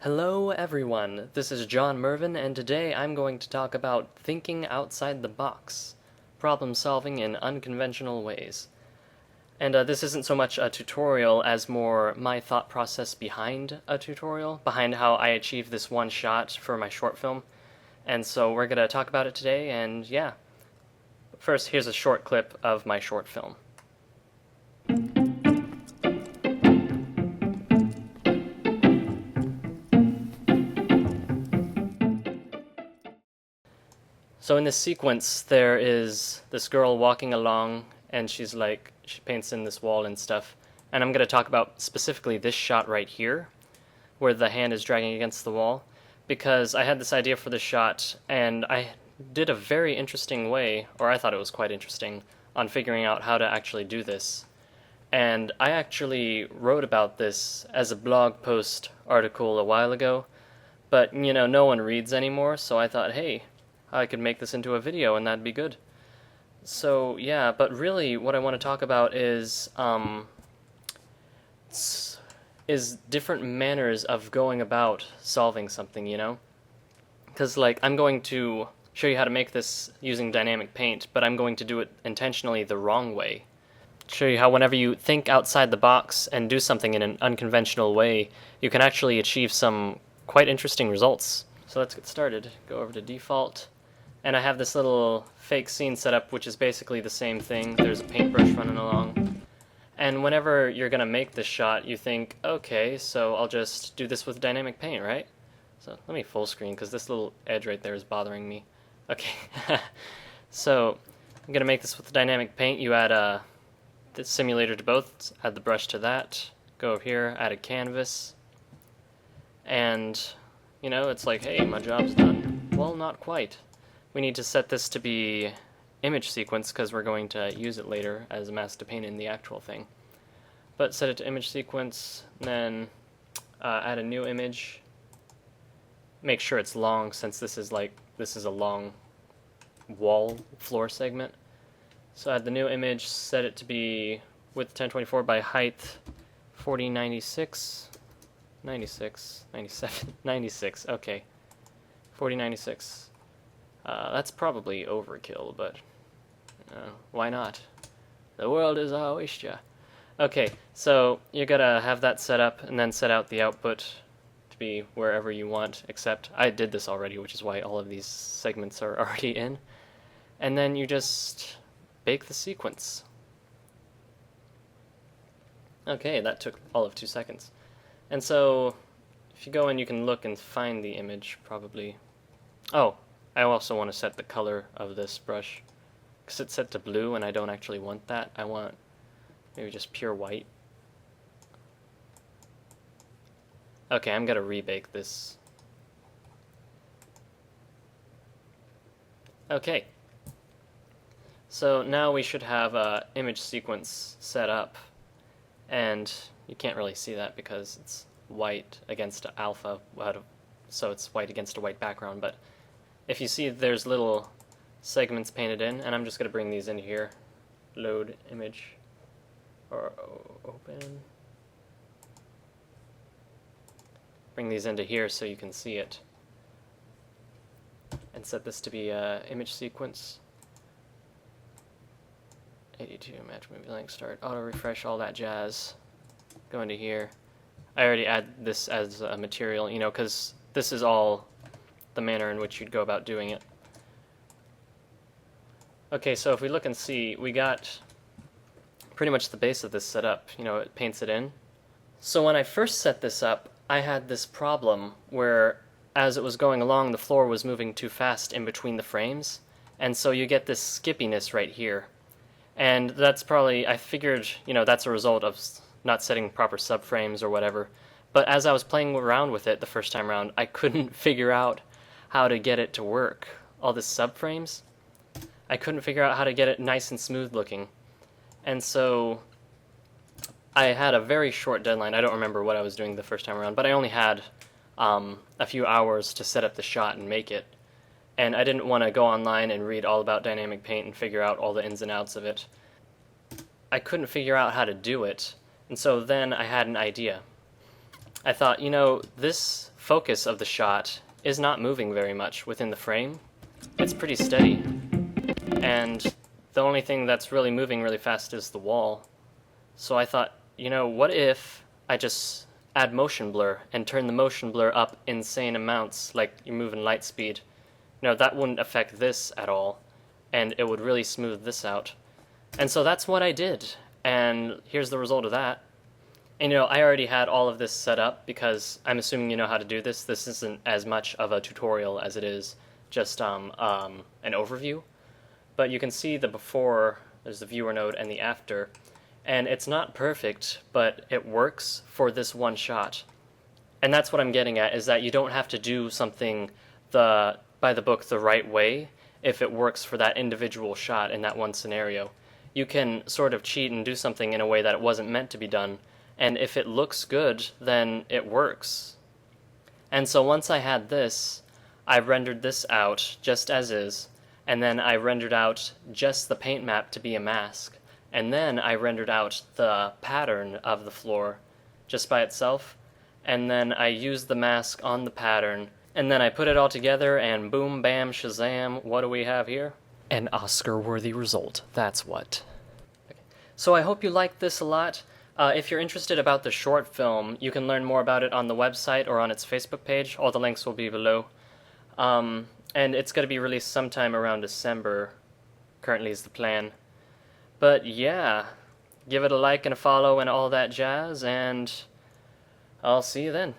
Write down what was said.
Hello everyone, this is John Mervin, and today I'm going to talk about thinking outside the box, problem solving in unconventional ways. And this isn't so much a tutorial as more my thought process behind a tutorial, behind how I achieved this one shot for my short film. And so we're going to talk about it today, and yeah. First, here's a short clip of my short film. So in this sequence, there is this girl walking along, and she paints in this wall and stuff. And I'm going to talk about specifically this shot right here, where the hand is dragging against the wall, because I had this idea for this shot, and I did a very interesting way, or I thought it was quite interesting, on figuring out how to actually do this. And I actually wrote about this as a blog post article a while ago, but, no one reads anymore, so I thought, hey, I could make this into a video and that'd be good. So yeah, but really what I want to talk about is different manners of going about solving something. Because I'm going to show you how to make this using dynamic paint, but I'm going to do it intentionally the wrong way. Show you how whenever you think outside the box and do something in an unconventional way, you can actually achieve some quite interesting results. So let's get started. Go over to default. And I have this little fake scene set up, which is basically the same thing. There's a paintbrush running along. And whenever you're going to make this shot, you think, okay, so I'll just do this with dynamic paint, right? So let me full screen, because this little edge right there is bothering me. Okay. So I'm going to make this with dynamic paint. You add the simulator to both, add the brush to that, go over here, add a canvas. And, it's like, hey, my job's done. Well, not quite. We need to set this to be image sequence because we're going to use it later as a mask to paint in the actual thing. But set it to image sequence, then add a new image. Make sure it's long since this is a long wall floor segment. So add the new image, set it to be width 1024 by height 4096, 96, 97, 96, okay, 4096. That's probably overkill, but why not? The world is our oyster. Okay, so you're gonna have that set up and then set out the output to be wherever you want, except I did this already, which is why all of these segments are already in. And then you just bake the sequence. Okay, that took all of 2 seconds. And so if you go in, you can look and find the image, probably. Oh, I also want to set the color of this brush, because it's set to blue and I don't actually want that. I want maybe just pure white. Okay, I'm going to rebake this. Okay. So now we should have an image sequence set up, and you can't really see that because it's white against alpha, so it's white against a white background, but if you see, there's little segments painted in, and I'm just going to bring these in here. Load image, or open. Bring these into here so you can see it. And set this to be image sequence. 82, match movie link, start, auto refresh, all that jazz. Go into here. I already add this as a material, because this is all the manner in which you'd go about doing it. Okay, so if we look and see, we got pretty much the base of this set up. It paints it in. So when I first set this up, I had this problem where as it was going along, the floor was moving too fast in between the frames, and so you get this skippiness right here. And that's probably, I figured, that's a result of not setting proper subframes or whatever. But as I was playing around with it the first time around, I couldn't figure out how to get it to work. All the subframes, I couldn't figure out how to get it nice and smooth looking. And so I had a very short deadline. I don't remember what I was doing the first time around, but I only had a few hours to set up the shot and make it. And I didn't want to go online and read all about dynamic paint and figure out all the ins and outs of it. I couldn't figure out how to do it, and so then I had an idea. I thought, you know, this focus of the shot is not moving very much within the frame. It's pretty steady. And the only thing that's really moving really fast is the wall. So I thought, you know, what if I just add motion blur and turn the motion blur up insane amounts, like you're moving light speed. You know, that wouldn't affect this at all, and it would really smooth this out. And so that's what I did, and here's the result of that. And you know, I already had all of this set up because I'm assuming you know how to do this. This isn't as much of a tutorial as it is just an overview. But you can see the before, there's the viewer node, and the after. And it's not perfect, but it works for this one shot. And that's what I'm getting at, is that you don't have to do something by the book the right way if it works for that individual shot in that one scenario. You can sort of cheat and do something in a way that it wasn't meant to be done, and if it looks good, then it works. And so once I had this, I rendered this out just as is, and then I rendered out just the paint map to be a mask. And then I rendered out the pattern of the floor just by itself, and then I used the mask on the pattern, and then I put it all together, and boom, bam, shazam, what do we have here? An Oscar-worthy result, that's what. Okay. So I hope you liked this a lot. If you're interested about the short film, you can learn more about it on the website or on its Facebook page. All the links will be below. And it's going to be released sometime around December, currently is the plan. But yeah, give it a like and a follow and all that jazz, and I'll see you then.